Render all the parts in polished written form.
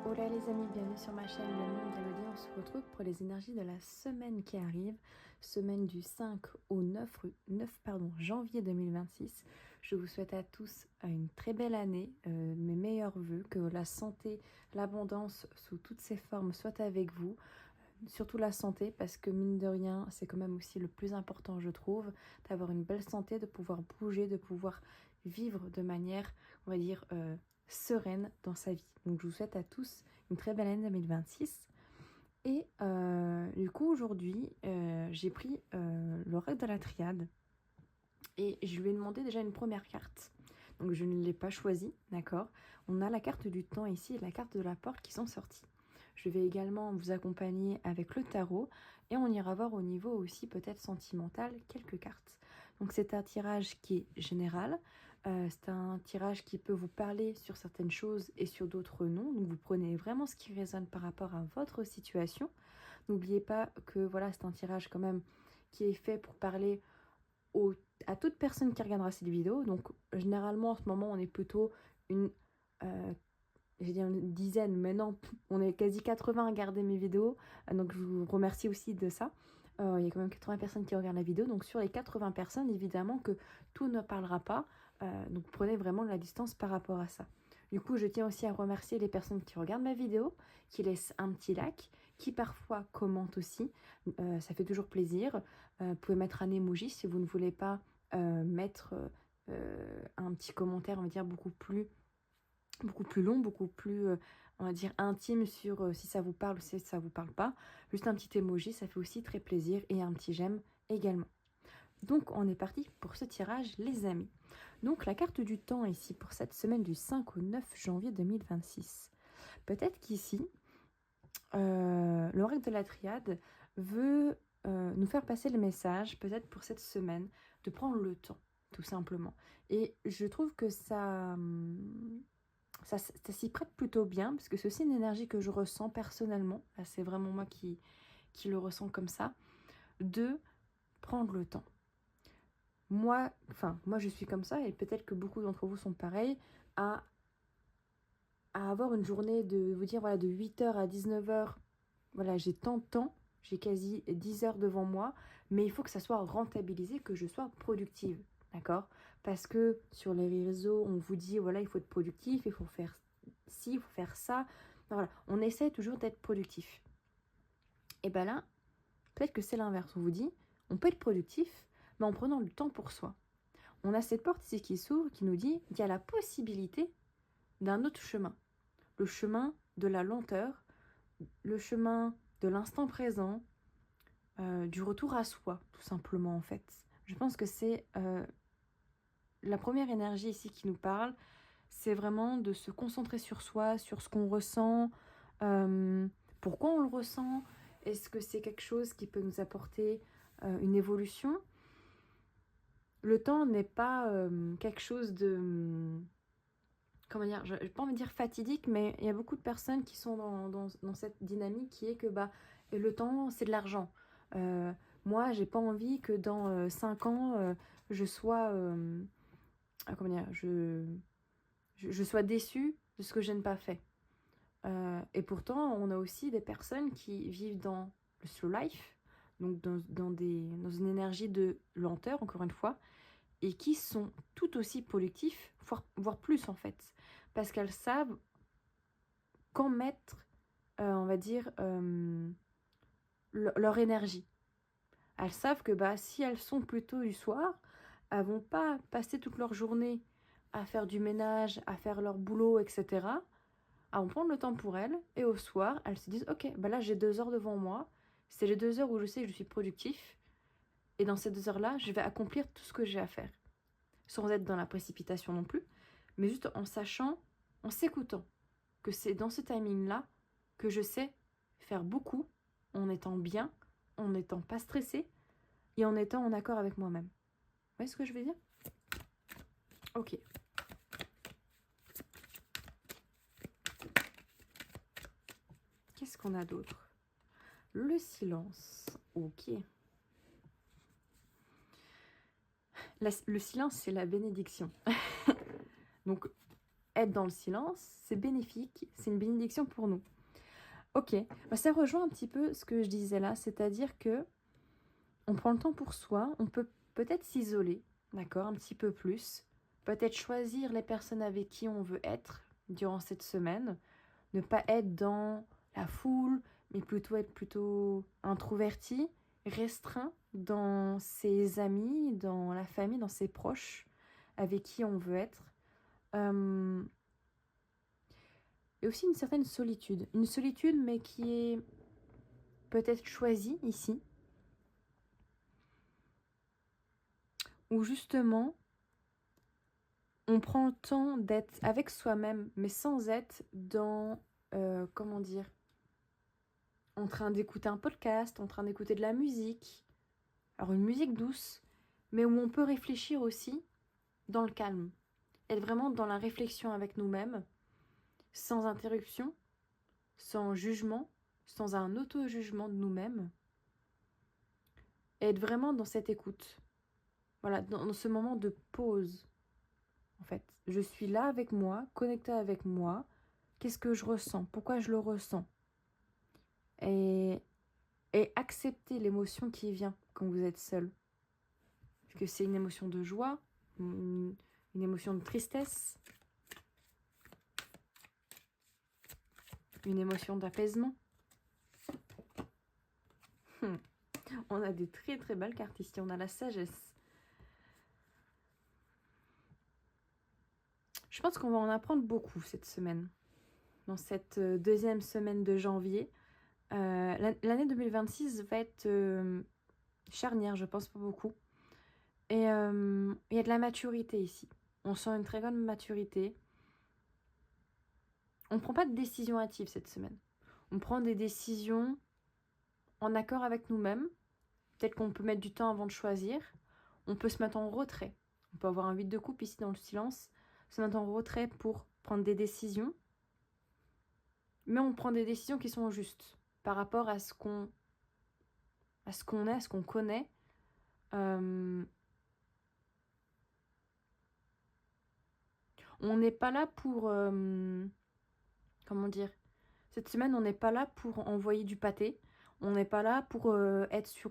Hola les amis, bienvenue sur ma chaîne Le Monde d'Elodie. On se retrouve pour les énergies de la semaine qui arrive, semaine du 5 au 9 janvier 2026. Je vous souhaite à tous une très belle année, mes meilleurs vœux, que la santé, l'abondance sous toutes ses formes soit avec vous. Surtout la santé, parce que mine de rien, c'est quand même aussi le plus important, je trouve, d'avoir une belle santé, de pouvoir bouger, de pouvoir vivre de manière, on va dire, sereine dans sa vie. Donc je vous souhaite à tous une très belle année 2026. Et du coup, aujourd'hui, j'ai pris l'oracle de la triade et je lui ai demandé déjà une première carte. Donc je ne l'ai pas choisie, d'accord. On a la carte du temps ici et la carte de la porte qui sont sorties. Je vais également vous accompagner avec le tarot et on ira voir au niveau aussi peut-être sentimental quelques cartes. Donc c'est un tirage qui est général, c'est un tirage qui peut vous parler sur certaines choses et sur d'autres non. Donc vous prenez vraiment ce qui résonne par rapport à votre situation. N'oubliez pas que voilà, c'est un tirage quand même qui est fait pour parler à toute personne qui regardera cette vidéo. Donc généralement en ce moment on est plutôt une j'ai dit une dizaine, mais non, on est quasi 80 à regarder mes vidéos, donc je vous remercie aussi de ça. Il y a quand même 80 personnes qui regardent la vidéo, donc sur les 80 personnes, évidemment que tout ne parlera pas, donc prenez vraiment de la distance par rapport à ça. Du coup, je tiens aussi à remercier les personnes qui regardent ma vidéo, qui laissent un petit like, qui parfois commentent aussi, ça fait toujours plaisir. Vous pouvez mettre un emoji si vous ne voulez pas mettre un petit commentaire, on va dire, beaucoup plus long, beaucoup plus, on va dire, intime sur si ça vous parle ou si ça vous parle pas. Juste un petit emoji, ça fait aussi très plaisir et un petit j'aime également. Donc on est parti pour ce tirage les amis. Donc la carte du temps ici pour cette semaine du 5 au 9 janvier 2026. Peut-être qu'ici, l'oracle de la triade veut nous faire passer le message, peut-être pour cette semaine, de prendre le temps, tout simplement. Et je trouve que ça s'y prête plutôt bien, parce que c'est aussi une énergie que je ressens personnellement, là c'est vraiment moi qui le ressens comme ça, de prendre le temps. Moi je suis comme ça, et peut-être que beaucoup d'entre vous sont pareils, à avoir une journée de vous dire, voilà, de 8h à 19h, voilà, j'ai tant de temps, j'ai quasi 10 heures devant moi, mais il faut que ça soit rentabilisé, que je sois productive, d'accord? Parce que sur les réseaux, on vous dit, voilà, il faut être productif, il faut faire ci, il faut faire ça. Voilà, on essaie toujours d'être productif. Et bien là, peut-être que c'est l'inverse. On vous dit, on peut être productif, mais en prenant le temps pour soi. On a cette porte ici qui s'ouvre, qui nous dit qu'il y a la possibilité d'un autre chemin. Le chemin de la lenteur, le chemin de l'instant présent, du retour à soi, tout simplement en fait. Je pense que c'est la première énergie ici qui nous parle, c'est vraiment de se concentrer sur soi, sur ce qu'on ressent, pourquoi on le ressent, est-ce que c'est quelque chose qui peut nous apporter une évolution. Le temps n'est pas quelque chose de... comment dire, je n'ai pas envie de dire fatidique, mais il y a beaucoup de personnes qui sont dans cette dynamique qui est que bah, le temps, c'est de l'argent. Moi, j'ai pas envie que dans 5 ans, je sois... comment dire, je sois déçue de ce que je n'ai pas fait. Et pourtant, on a aussi des personnes qui vivent dans le slow life, donc dans une énergie de lenteur, encore une fois, et qui sont tout aussi productifs, voire plus en fait, parce qu'elles savent quand mettre, on va dire, leur énergie. Elles savent que bah, si elles sont plutôt du soir, elles vont pas passer toute leur journée à faire du ménage, à faire leur boulot, etc. Elles vont prendre le temps pour elles, et au soir, elles se disent, ok, bah là j'ai 2 heures devant moi, c'est les 2 heures où je sais que je suis productif, et dans ces 2 heures-là, je vais accomplir tout ce que j'ai à faire. Sans être dans la précipitation non plus, mais juste en sachant, en s'écoutant, que c'est dans ce timing-là que je sais faire beaucoup, en étant bien, en n'étant pas stressée, et en étant en accord avec moi-même. Vous voyez ce que je veux dire? Ok. Qu'est-ce qu'on a d'autre? Le silence. Ok. Le silence, c'est la bénédiction. Donc, être dans le silence, c'est bénéfique, c'est une bénédiction pour nous. Ok, bah, ça rejoint un petit peu ce que je disais là, c'est-à-dire que on prend le temps pour soi, on peut peut-être s'isoler, d'accord, un petit peu plus, peut-être choisir les personnes avec qui on veut être durant cette semaine, ne pas être dans la foule, mais plutôt être plutôt introverti, restreint dans ses amis, dans la famille, dans ses proches avec qui on veut être. Et aussi une certaine solitude. Une solitude, mais qui est peut-être choisie ici. Où justement, on prend le temps d'être avec soi-même, mais sans être dans, comment dire, en train d'écouter un podcast, en train d'écouter de la musique. Alors une musique douce, mais où on peut réfléchir aussi dans le calme. Être vraiment dans la réflexion avec nous-mêmes, sans interruption, sans jugement, sans un auto-jugement de nous-mêmes. Et être vraiment dans cette écoute. Voilà, dans ce moment de pause. En fait, je suis là avec moi, connectée avec moi. Qu'est-ce que je ressens? Pourquoi je le ressens? Et accepter l'émotion qui vient quand vous êtes seul. Est-ce que c'est une émotion de joie? Une émotion de tristesse? Une émotion d'apaisement? On a des très très belles cartes ici. On a la sagesse. Je pense qu'on va en apprendre beaucoup cette semaine. Dans cette deuxième semaine de janvier. L'année 2026 va être charnière, je pense, pour beaucoup. Et il y a de la maturité ici. On sent une très grande maturité. On ne prend pas de décisions hâtives cette semaine. On prend des décisions en accord avec nous-mêmes. Peut-être qu'on peut mettre du temps avant de choisir. On peut se mettre en retrait. On peut avoir un 8 de coupe ici dans le silence. Se mettre en retrait pour prendre des décisions. Mais on prend des décisions qui sont justes par rapport à ce qu'on est, à ce qu'on connaît. On n'est pas là pour... comment dire? Cette semaine, on n'est pas là pour envoyer du pâté. On n'est pas là pour être sous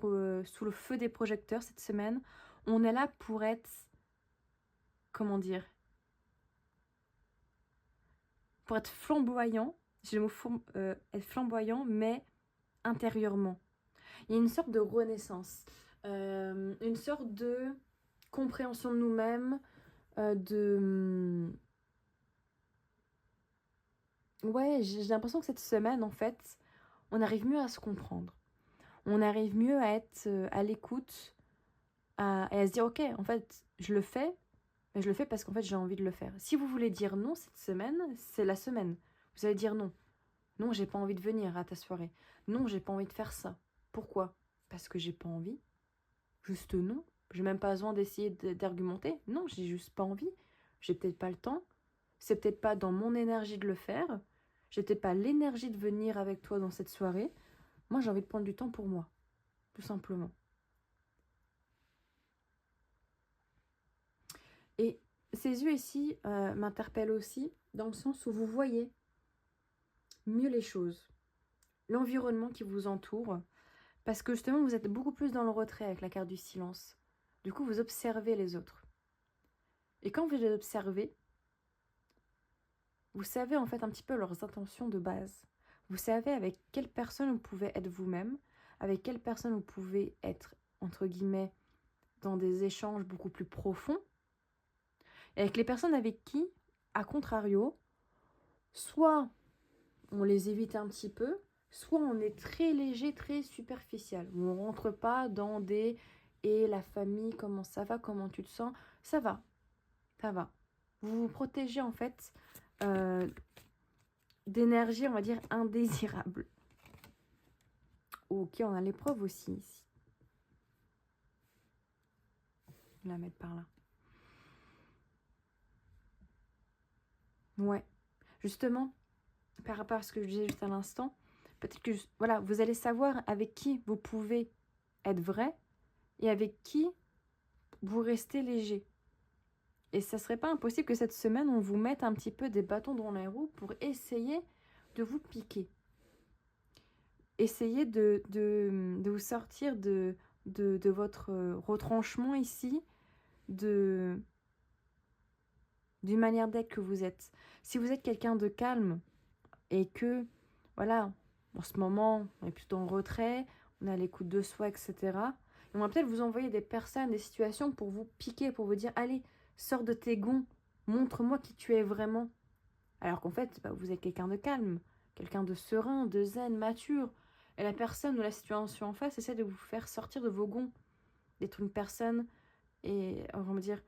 le feu des projecteurs cette semaine. On est là pour être... Comment dire? Pour être flamboyant. J'ai le mot être flamboyant, mais intérieurement. Il y a une sorte de renaissance. Une sorte de compréhension de nous-mêmes. Ouais, j'ai l'impression que cette semaine, en fait, on arrive mieux à se comprendre. On arrive mieux à être à l'écoute et à se dire, ok, en fait, je le fais, mais je le fais parce qu'en fait, j'ai envie de le faire. Si vous voulez dire non cette semaine, c'est la semaine. Vous allez dire non. Non, j'ai pas envie de venir à ta soirée. Non, j'ai pas envie de faire ça. Pourquoi? Parce que j'ai pas envie. Juste non. J'ai même pas besoin d'essayer d'argumenter. Non, j'ai juste pas envie. J'ai peut-être pas le temps. C'est peut-être pas dans mon énergie de le faire. J'ai peut-être pas l'énergie de venir avec toi dans cette soirée. Moi, j'ai envie de prendre du temps pour moi. Tout simplement. Et ces yeux ici m'interpellent aussi dans le sens où vous voyez mieux les choses. L'environnement qui vous entoure. Parce que justement, vous êtes beaucoup plus dans le retrait avec la carte du silence. Du coup, vous observez les autres. Et quand vous les observez, vous savez en fait un petit peu leurs intentions de base. Vous savez avec quelle personne vous pouvez être vous-même, avec quelle personne vous pouvez être, entre guillemets, dans des échanges beaucoup plus profonds, et avec les personnes avec qui, à contrario, soit on les évite un petit peu, soit on est très léger, très superficiel. On ne rentre pas dans des « et la famille, comment ça va, comment tu te sens ?» Ça va, ça va. Vous vous protégez en fait d'énergie, on va dire, indésirable. Ok, on a l'épreuve aussi ici. Je vais la mettre par là. Ouais, justement, par rapport à ce que je disais juste à l'instant, peut-être que voilà, vous allez savoir avec qui vous pouvez être vrai et avec qui vous restez léger. Et ça serait pas impossible que cette semaine, on vous mette un petit peu des bâtons dans les roues pour essayer de vous piquer. Essayez de vous sortir de votre retranchement ici, d'une manière d'être que vous êtes. Si vous êtes quelqu'un de calme et que, voilà, en ce moment, on est plutôt en retrait, on est à l'écoute de soi, etc. On va peut-être vous envoyer des personnes, des situations pour vous piquer, pour vous dire, allez, sors de tes gonds, montre-moi qui tu es vraiment. Alors qu'en fait, vous êtes quelqu'un de calme, quelqu'un de serein, de zen, mature. Et la personne ou la situation en face essaie de vous faire sortir de vos gonds. D'être une personne, et on va me dire,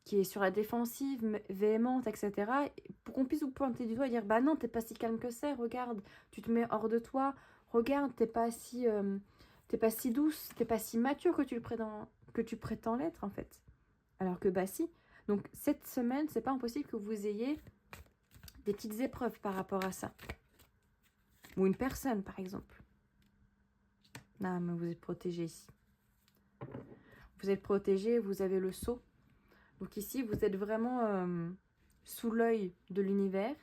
qui est sur la défensive, véhémente, etc. Pour qu'on puisse vous pointer du doigt et dire, bah non, t'es pas si calme que ça, regarde, tu te mets hors de toi, regarde, t'es pas si douce, t'es pas si mature que tu prétends l'être, en fait. Alors que bah si. Donc cette semaine, c'est pas impossible que vous ayez des petites épreuves par rapport à ça. Ou une personne, par exemple. Non, mais vous êtes protégé ici. Vous êtes protégé, vous avez le sceau. Donc ici, vous êtes vraiment sous l'œil de l'univers,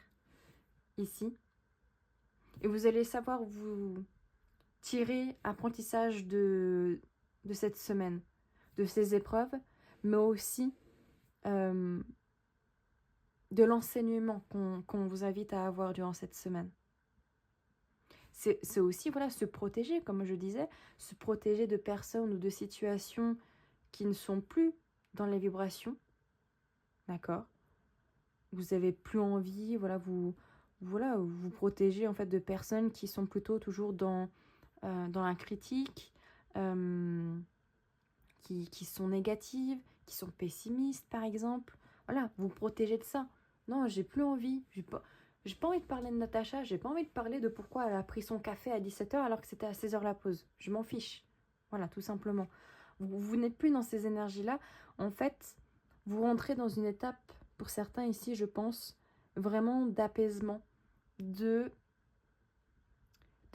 ici. Et vous allez savoir vous tirer apprentissage de cette semaine, de ces épreuves, mais aussi de l'enseignement qu'on vous invite à avoir durant cette semaine. C'est aussi, voilà, se protéger, comme je disais, se protéger de personnes ou de situations qui ne sont plus dans les vibrations. D'accord ? Vous avez plus envie, voilà, vous protéger en fait de personnes qui sont plutôt toujours dans la critique, qui sont négatives, qui sont pessimistes par exemple. Voilà, vous protégez de ça. Non, j'ai plus envie, j'ai pas envie de parler de Natacha, j'ai pas envie de parler de pourquoi elle a pris son café à 17h alors que c'était à 16h la pause. Je m'en fiche. Voilà, tout simplement. Vous n'êtes plus dans ces énergies-là. En fait, vous rentrez dans une étape, pour certains ici, je pense, vraiment d'apaisement, de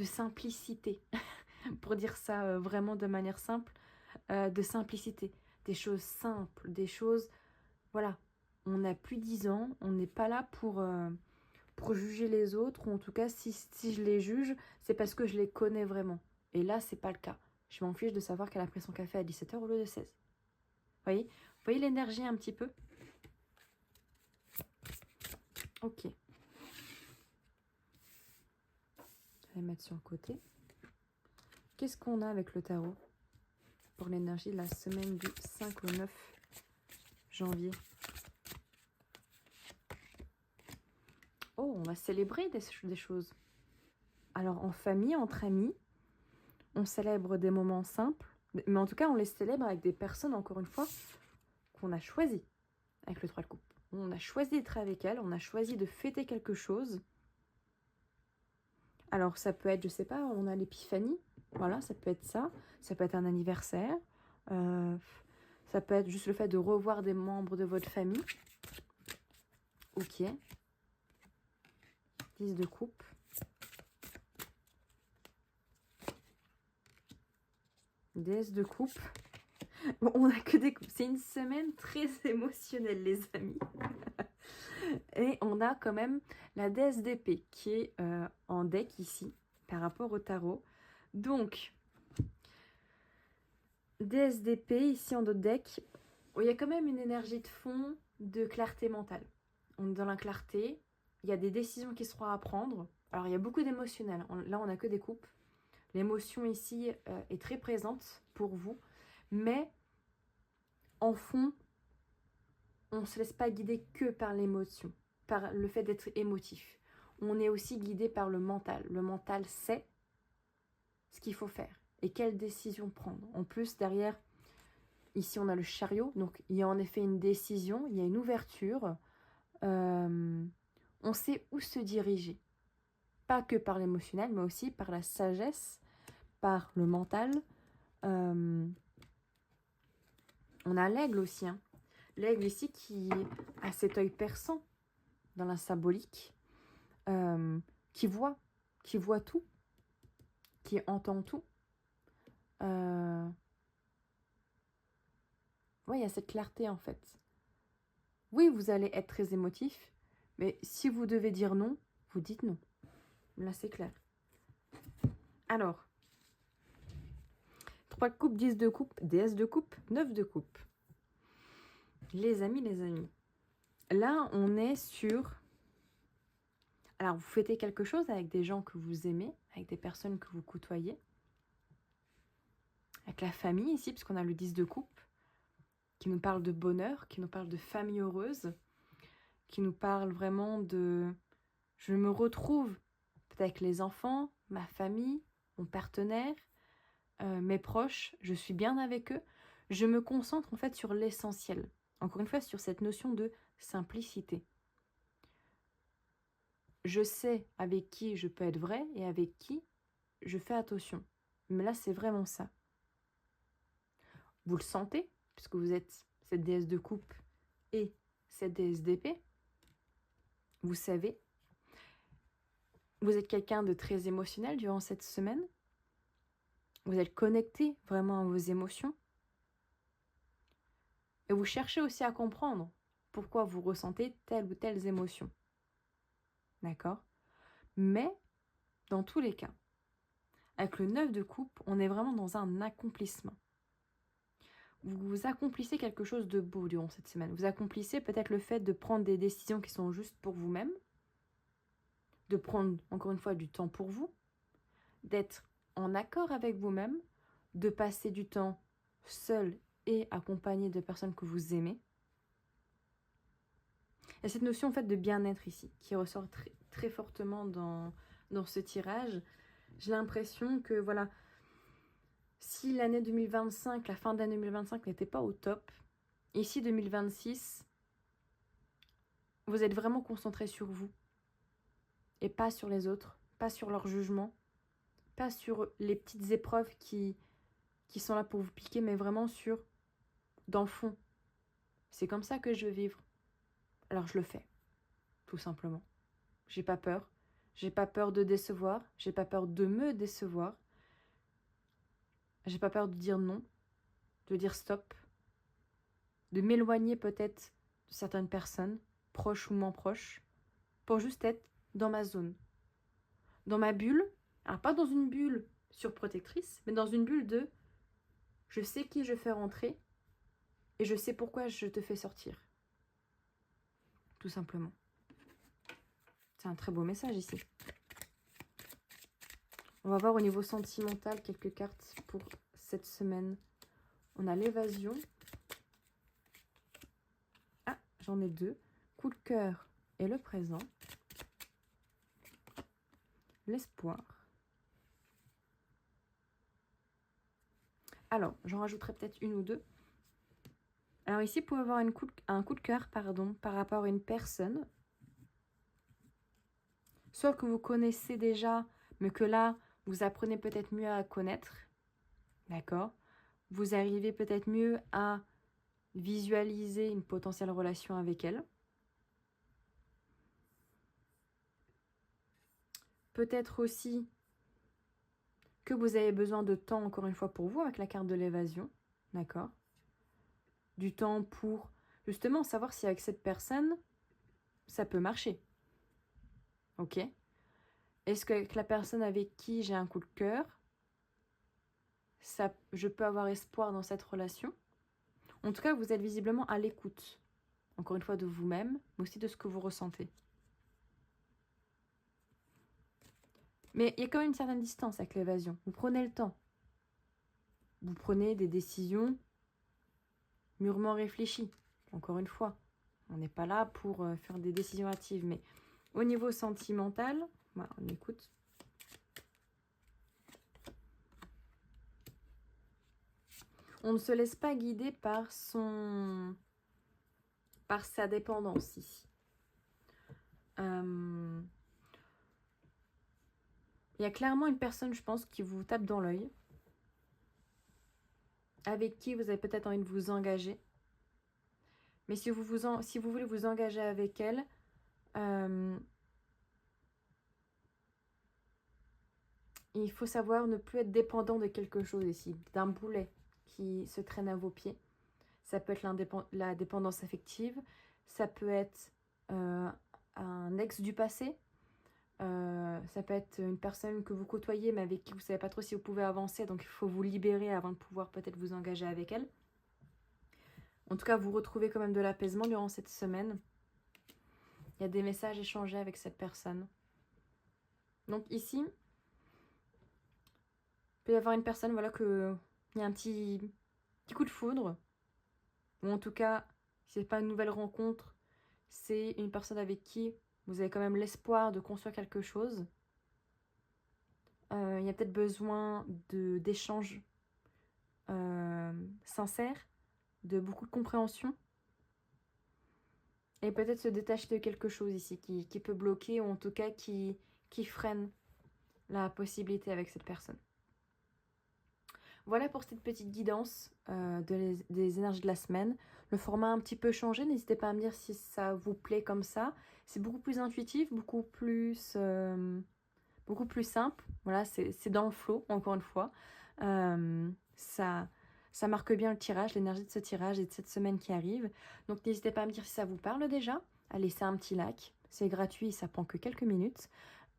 simplicité, pour dire ça vraiment de manière simple, de simplicité. Des choses simples, des choses... Voilà, on n'a plus 10 ans, on n'est pas là pour juger les autres, ou en tout cas, si je les juge, c'est parce que je les connais vraiment. Et là, c'est pas le cas. Je m'en fiche de savoir qu'elle a pris son café à 17h au lieu de 16. Vous voyez l'énergie un petit peu? Ok. Je vais mettre sur le côté. Qu'est-ce qu'on a avec le tarot pour l'énergie de la semaine du 5 au 9 janvier? Oh, on va célébrer des choses. Alors, en famille, entre amis, on célèbre des moments simples, mais en tout cas, on les célèbre avec des personnes, encore une fois, qu'on a choisies avec le 3 de coupe. On a choisi d'être avec elles, on a choisi de fêter quelque chose. Alors, ça peut être, je sais pas, on a l'épiphanie, voilà, ça peut être ça. Ça peut être un anniversaire. Ça peut être juste le fait de revoir des membres de votre famille. Ok. 10 de coupe. Déesse de coupe. Bon, on n'a que des coupes. C'est une semaine très émotionnelle, les amis. Et on a quand même la déesse d'épée qui est en deck ici, par rapport au tarot. Donc, déesse d'épée ici en d'autres deck. Il y a quand même une énergie de fond de clarté mentale. On est dans la clarté. Il y a des décisions qui seront à prendre. Alors, il y a beaucoup d'émotionnel. Là, on n'a que des coupes. L'émotion ici est très présente pour vous. Mais, en fond, on ne se laisse pas guider que par l'émotion, par le fait d'être émotif. On est aussi guidé par le mental. Le mental sait ce qu'il faut faire et quelle décision prendre. En plus, derrière, ici, on a le chariot. Donc, il y a en effet une décision, il y a une ouverture. On sait où se diriger. Pas que par l'émotionnel, mais aussi par la sagesse, par le mental. On a l'aigle aussi. Hein. L'aigle ici qui a cet œil perçant dans la symbolique, qui voit tout, qui entend tout. Ouais, il y a cette clarté en fait. Oui, vous allez être très émotif, mais si vous devez dire non, vous dites non. Là, c'est clair. Alors, 3 de coupe, 10 de coupe, déesse de coupe, 9 de coupe. Les amis. Là, on est sur... Alors, vous fêtez quelque chose avec des gens que vous aimez, avec des personnes que vous côtoyez. Avec la famille ici, puisqu'on a le 10 de coupe, qui nous parle de bonheur, qui nous parle de famille heureuse, qui nous parle vraiment de... Je me retrouve peut-être avec les enfants, ma famille, mon partenaire, mes proches, je suis bien avec eux. Je me concentre en fait sur l'essentiel. Encore une fois, sur cette notion de simplicité. Je sais avec qui je peux être vrai et avec qui je fais attention. Mais là, c'est vraiment ça. Vous le sentez, puisque vous êtes cette déesse de coupe et cette déesse d'épée. Vous savez. Vous êtes quelqu'un de très émotionnel durant cette semaine. Vous êtes connecté vraiment à vos émotions. Et vous cherchez aussi à comprendre pourquoi vous ressentez telle ou telle émotion. D'accord? Mais, dans tous les cas, avec le 9 de coupe, on est vraiment dans un accomplissement. Vous accomplissez quelque chose de beau durant cette semaine. Vous accomplissez peut-être le fait de prendre des décisions qui sont justes pour vous-même, de prendre, encore une fois, du temps pour vous, d'être en accord avec vous-même, de passer du temps seul et accompagné de personnes que vous aimez. Il y a cette notion en fait de bien-être ici, qui ressort très, très fortement dans ce tirage. J'ai l'impression que voilà, si l'année 2025, la fin d'année 2025 n'était pas au top, ici 2026, vous êtes vraiment concentré sur vous et pas sur les autres, pas sur leur jugement, pas sur les petites épreuves qui sont là pour vous piquer, mais vraiment sur, dans le fond, c'est comme ça que je veux vivre. Alors je le fais, tout simplement. J'ai pas peur. J'ai pas peur de décevoir. J'ai pas peur de me décevoir. J'ai pas peur de dire non, de dire stop, de m'éloigner peut-être de certaines personnes, proches ou moins proches, pour juste être dans ma zone, dans ma bulle. Alors pas dans une bulle surprotectrice, mais dans une bulle de je sais qui je fais rentrer et je sais pourquoi je te fais sortir. Tout simplement. C'est un très beau message ici. On va voir au niveau sentimental quelques cartes pour cette semaine. On a l'évasion. Ah, j'en ai 2. Coup de cœur et le présent. L'espoir. Alors, j'en rajouterai peut-être une ou deux. Alors ici, vous pouvez avoir un coup de cœur par rapport à une personne. Soit que vous connaissez déjà, mais que là, vous apprenez peut-être mieux à connaître. D'accord? Vous arrivez peut-être mieux à visualiser une potentielle relation avec elle. Peut-être aussi que vous avez besoin de temps, encore une fois, pour vous, avec la carte de l'évasion. D'accord? Du temps pour, justement, savoir si avec cette personne, ça peut marcher. Ok? Est-ce qu'avec la personne avec qui j'ai un coup de cœur, je peux avoir espoir dans cette relation? En tout cas, vous êtes visiblement à l'écoute, encore une fois, de vous-même, mais aussi de ce que vous ressentez. Mais il y a quand même une certaine distance avec l'évasion. Vous prenez le temps. Vous prenez des décisions mûrement réfléchies. Encore une fois, on n'est pas là pour faire des décisions hâtives. Mais au niveau sentimental, voilà, on écoute. On ne se laisse pas guider par sa dépendance ici. Il y a clairement une personne, je pense, qui vous tape dans l'œil, avec qui vous avez peut-être envie de vous engager. Mais si vous voulez vous engager avec elle, il faut savoir ne plus être dépendant de quelque chose ici, d'un boulet qui se traîne à vos pieds. ça peut être la dépendance affective, ça peut être un ex du passé, ça peut être une personne que vous côtoyez mais avec qui vous ne savez pas trop si vous pouvez avancer, donc il faut vous libérer avant de pouvoir peut-être vous engager avec elle. En tout cas, vous retrouvez quand même de l'apaisement durant cette semaine. Il y a des messages échangés avec cette personne. Donc ici, il peut y avoir une personne, voilà, il y a un petit coup de foudre. Ou en tout cas, si ce n'est pas une nouvelle rencontre, c'est une personne avec qui vous avez quand même l'espoir de construire quelque chose. Il y a peut-être besoin d'échanges sincères, de beaucoup de compréhension. Et peut-être se détacher de quelque chose ici qui peut bloquer, ou en tout cas qui freine la possibilité avec cette personne. Voilà pour cette petite guidance des énergies de la semaine. Le format a un petit peu changé, n'hésitez pas à me dire si ça vous plaît comme ça. C'est beaucoup plus intuitif, beaucoup plus simple. Voilà, c'est dans le flow, encore une fois. Ça marque bien le tirage, l'énergie de ce tirage et de cette semaine qui arrive. Donc n'hésitez pas à me dire si ça vous parle déjà, à laisser un petit like. C'est gratuit, ça prend que quelques minutes.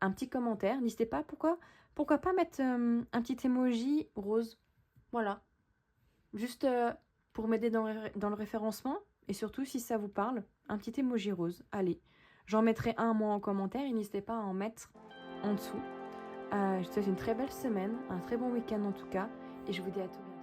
Un petit commentaire, n'hésitez pas, pourquoi pas mettre un petit emoji rose. Voilà, juste pour m'aider dans le référencement, et surtout si ça vous parle, un petit emoji rose. Allez, j'en mettrai un moi en commentaire et n'hésitez pas à en mettre en dessous. Je vous souhaite une très belle semaine, un très bon week-end en tout cas, et je vous dis à tout bientôt.